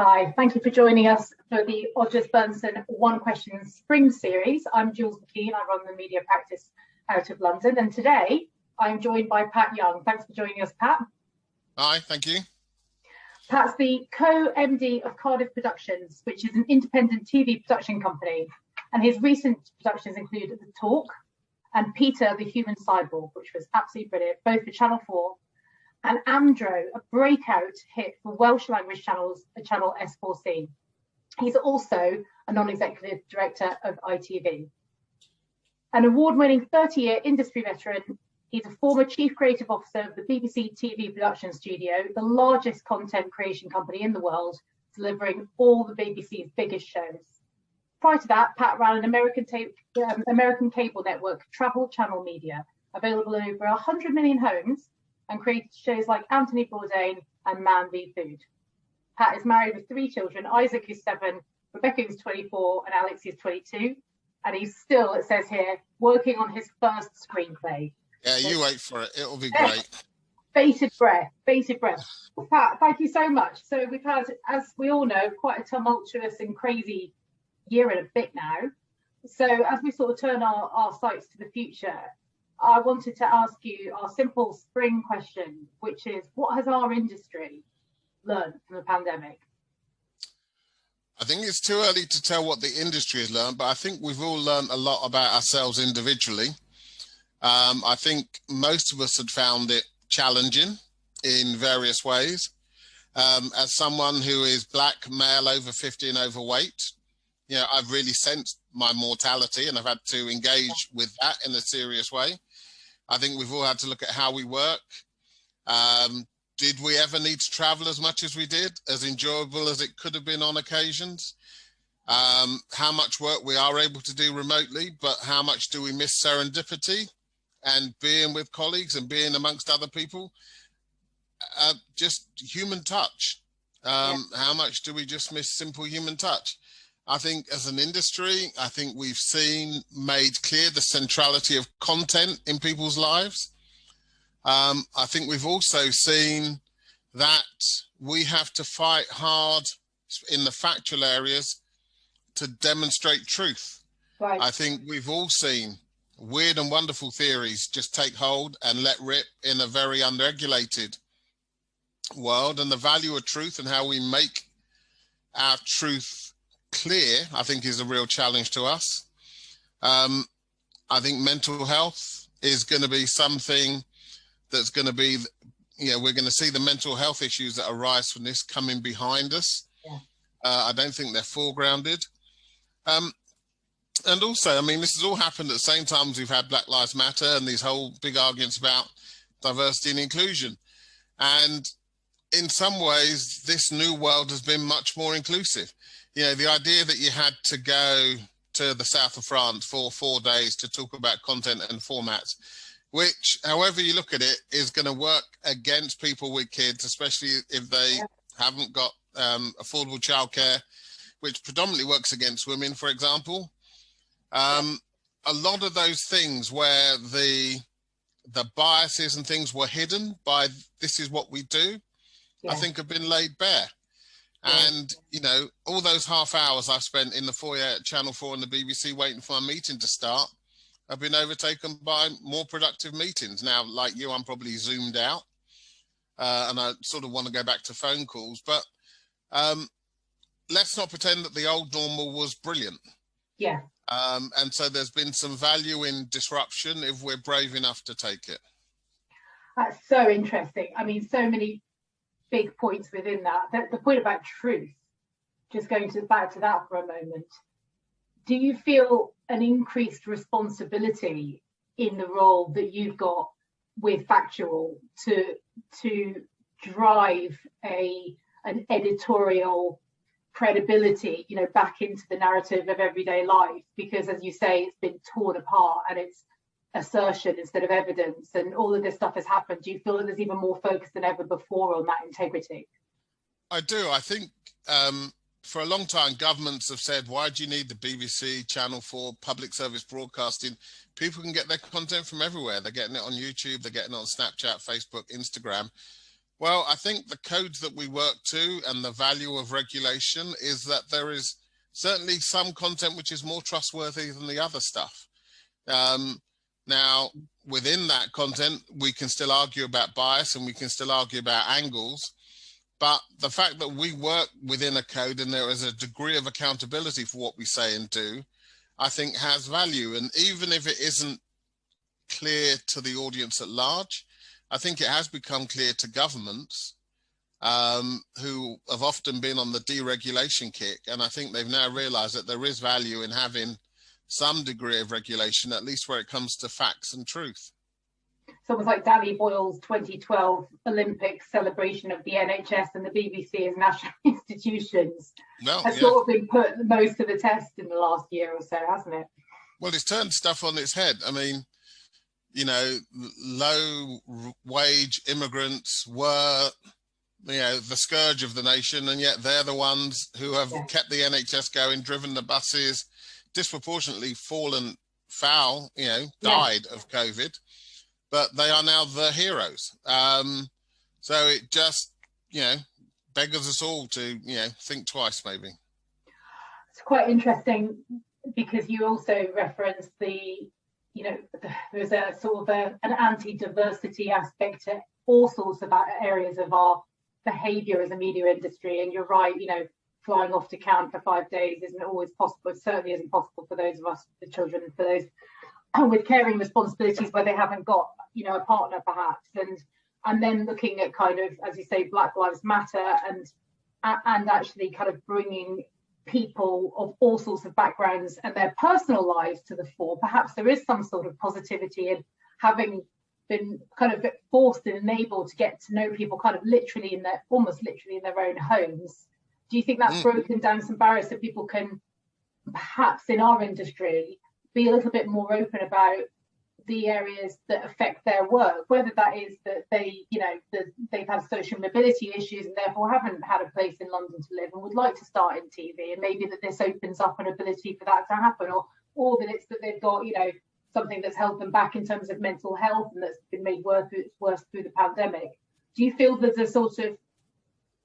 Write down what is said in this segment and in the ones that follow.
Hi, thank you for joining us for the Odgers Berndtson One Question Spring Series. I'm Jules McKean, I run the media practice out of London, and today I'm joined by Pat Younge. Thanks for joining us, Pat. Hi, thank you. Pat's the co-MD of Cardiff Productions, which is an independent TV production company, and his recent productions include The Talk and Peter the Human Cyborg, which was absolutely brilliant, both for Channel 4, and Amdro, a breakout hit for Welsh language channels, channel S4C. He's also a non-executive director of ITV. An award-winning 30-year industry veteran, he's a former chief creative officer of the BBC TV Production Studio, the largest content creation company in the world, delivering all the BBC's biggest shows. Prior to that, Pat ran an American cable network, Travel Channel Media, available in over 100 million homes, and created shows like Anthony Bourdain and Man v Food. Pat is married with 3 children, Isaac who's 7, Rebecca who's 24, and Alex who's 22. And he's still, it says here, working on his first screenplay. Yeah, you wait for it. It'll be great. Bated breath. Pat, thank you so much. So we've had, as we all know, quite a tumultuous and crazy year and a bit now. So as we sort of turn our sights to the future, I wanted to ask you our simple spring question, which is, what has our industry learned from the pandemic? I think it's too early to tell what the industry has learned, but I think we've all learned a lot about ourselves individually. I think most of us had found it challenging in various ways. As someone who is black, male, over 50 and overweight, you know, I've really sensed my mortality and I've had to engage with that in a serious way. I think we've all had to look at how we work. Did we ever need to travel as much as we did, as enjoyable as it could have been on occasions? How much work we are able to do remotely, but how much do we miss serendipity and being with colleagues and being amongst other people? Just human touch. How much do we just miss simple human touch? I think as an industry, I think we've made clear the centrality of content in people's lives. I think we've also seen that we have to fight hard in the factual areas to demonstrate truth. Right. I think we've all seen weird and wonderful theories just take hold and let rip in a very unregulated world, and the value of truth and how we make our truth clear, I think, is a real challenge to us. I think mental health is going to be something that's going to be, you know, we're going to see the mental health issues that arise from this coming behind us. Yeah. I don't think they're foregrounded. And also, I mean, this has all happened at the same time as we've had Black Lives Matter and these whole big arguments about diversity and inclusion. And in some ways, this new world has been much more inclusive. You know, the idea that you had to go to the south of France for 4 days to talk about content and formats, which, however you look at it, is going to work against people with kids, especially if they haven't got affordable childcare, which predominantly works against women, for example. A lot of those things where the biases and things were hidden by this is what we do, I think have been laid bare. And, you know, all those half hours I've spent in the foyer at Channel 4 and the BBC waiting for my meeting to start have been overtaken by more productive meetings. Now, like you, I'm probably zoomed out and I sort of want to go back to phone calls. But let's not pretend that the old normal was brilliant. Yeah. And so there's been some value in disruption if we're brave enough to take it. That's so interesting. I mean, so many big points within that. The point about truth, just going back to that for a moment, do you feel an increased responsibility in the role that you've got with Factual to drive an editorial credibility, you know, back into the narrative of everyday life? Because, as you say, it's been torn apart and it's assertion instead of evidence, and all of this stuff has happened. Do you feel that there's even more focus than ever before on that integrity? I do. I think for a long time, governments have said, why do you need the BBC, Channel 4, public service broadcasting? People can get their content from everywhere. They're getting it on YouTube, they're getting it on Snapchat, Facebook, Instagram. Well, I think the codes that we work to and the value of regulation is that there is certainly some content which is more trustworthy than the other stuff. Now, within that content, we can still argue about bias and we can still argue about angles. But the fact that we work within a code and there is a degree of accountability for what we say and do, I think has value. And even if it isn't clear to the audience at large, I think it has become clear to governments who have often been on the deregulation kick. And I think they've now realized that there is value in having some degree of regulation, at least where it comes to facts and truth. It's almost like Danny Boyle's 2012 Olympic celebration of the NHS and the BBC as national institutions has sort of been put most to the test in the last year or so, hasn't it? Well, it's turned stuff on its head. I mean, you know, low wage immigrants were, you know, the scourge of the nation, and yet they're the ones who have kept the NHS going, driven the buses, disproportionately fallen foul, you know, died of COVID, but they are now the heroes. So it just, you know, beggars us all to, you know, think twice maybe. It's quite interesting because you also referenced the, you know, there's a sort of an anti-diversity aspect to all sorts of areas of our behaviour as a media industry. And you're right, you know, flying off to camp for 5 days isn't always possible. It certainly isn't possible for those of us, the children, for those with caring responsibilities where they haven't got, you know, a partner perhaps. And then looking at kind of, as you say, Black Lives Matter and actually kind of bringing people of all sorts of backgrounds and their personal lives to the fore. Perhaps there is some sort of positivity in having been kind of forced and enabled to get to know people kind of literally in their, almost literally in their own homes. Do you think that's broken down some barriers so people can perhaps in our industry be a little bit more open about the areas that affect their work, whether that is that they, you know, that they've had social mobility issues and therefore haven't had a place in London to live and would like to start in TV, and maybe that this opens up an ability for that to happen, or that it's that they've got, you know, something that's held them back in terms of mental health and that's been made worse through the pandemic. Do you feel there's a sort of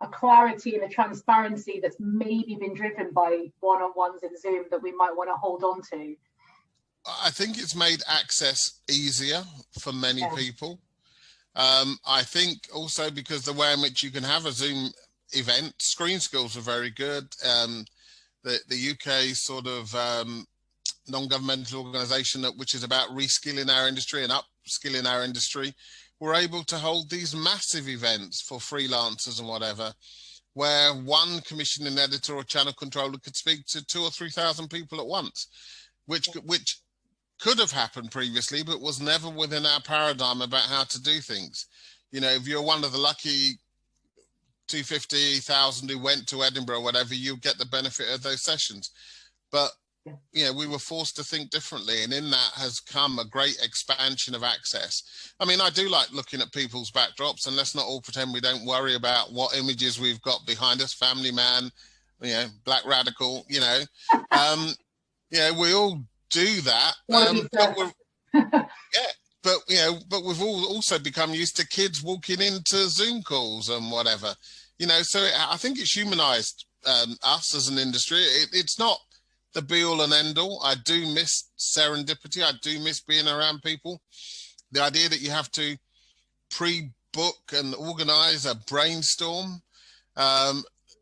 a clarity and a transparency that's maybe been driven by one-on-ones in Zoom that we might want to hold on to? I think it's made access easier for many people. I think also because the way in which you can have a Zoom event, Screen Skills are very good. The UK sort of non-governmental organisation which is about reskilling our industry and upskilling our industry, we're able to hold these massive events for freelancers and whatever, where one commissioning editor or channel controller could speak to 2,000 or 3,000 people at once, which could have happened previously, but was never within our paradigm about how to do things. You know, if you're one of the lucky 250,000 who went to Edinburgh or whatever, you get the benefit of those sessions. But, you know, we were forced to think differently. And in that has come a great expansion of access. I mean, I do like looking at people's backdrops, and let's not all pretend we don't worry about what images we've got behind us, family man, you know, black radical, you know. Yeah, we all do that. But you know, but we've all also become used to kids walking into Zoom calls and whatever, you know. So I think it's humanized us as an industry. It's not the be all and end all. I do miss serendipity. I do miss being around people. The idea that you have to pre-book and organize a brainstorm,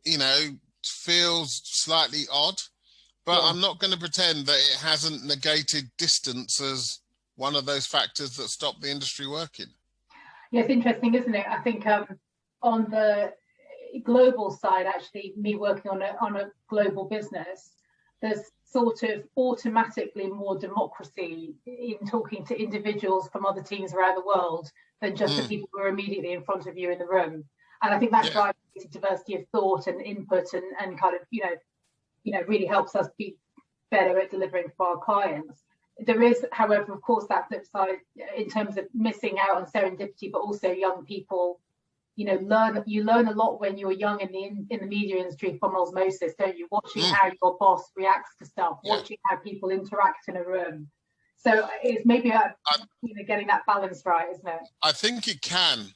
you know, feels slightly odd. But I'm not going to pretend that it hasn't negated distance as one of those factors that stop the industry working. Yeah, it's interesting, isn't it? I think on the global side, actually, me working on a global business, there's sort of automatically more democracy in talking to individuals from other teams around the world than just the people who are immediately in front of you in the room. And I think that drives diversity of thought and input and kind of, you know, really helps us be better at delivering for our clients. There is, however, of course, that flip side in terms of missing out on serendipity, but also young people, you know, you learn a lot when you're young in the media industry from osmosis, don't you? Watching how your boss reacts to stuff, watching how people interact in a room. So it's maybe you know, getting that balance right, isn't it? I think it can.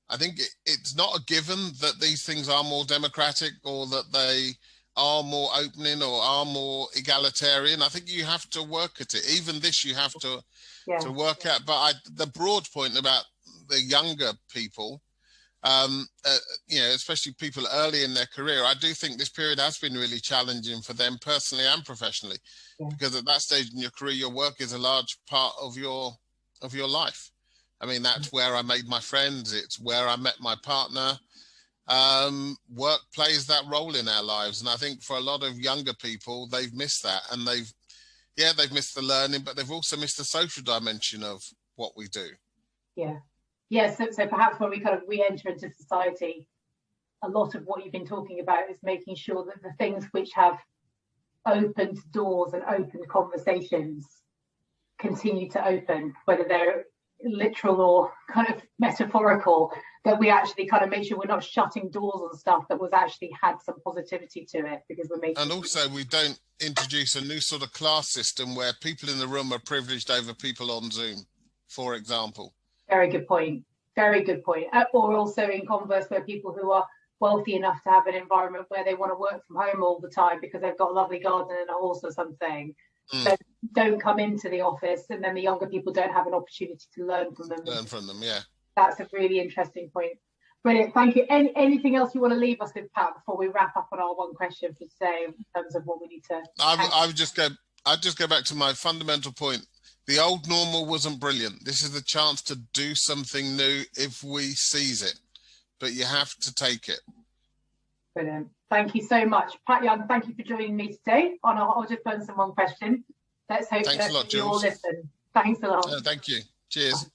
I think it's not a given that these things are more democratic or that they are more opening or are more egalitarian. I think you have to work at it. Even this, you have to work at. But the broad point about the younger people, you know, especially people early in their career, I do think this period has been really challenging for them personally and professionally, because at that stage in your career, your work is a large part of your life. I mean, that's where I made my friends. It's where I met my partner. Work plays that role in our lives. And I think for a lot of younger people, they've missed that. And they've missed the learning, but they've also missed the social dimension of what we do. Yeah. So perhaps when we kind of re-enter into society, a lot of what you've been talking about is making sure that the things which have opened doors and opened conversations continue to open, whether they're literal or kind of metaphorical, that we actually kind of make sure we're not shutting doors on stuff that was actually had some positivity to it, because we're making. And also we don't introduce a new sort of class system where people in the room are privileged over people on Zoom, for example. Very good point. Very good point. Or also in converse, where people who are wealthy enough to have an environment where they want to work from home all the time because they've got a lovely garden and a horse or something. So don't come into the office, and then the younger people don't have an opportunity to learn from them. Yeah. That's a really interesting point. Brilliant. Thank you. Anything else you want to leave us with, Pat, before we wrap up on our one question for today in terms of what we need to? I'd just go back to my fundamental point. The old normal wasn't brilliant. This is the chance to do something new if we seize it, but you have to take it. Brilliant. Thank you so much. Pat Younge, thank you for joining me today on our I'll Just Learn Some One question. Let's hope Thanks a lot, you all Jules. listen. Thanks a lot. Thank you. Cheers.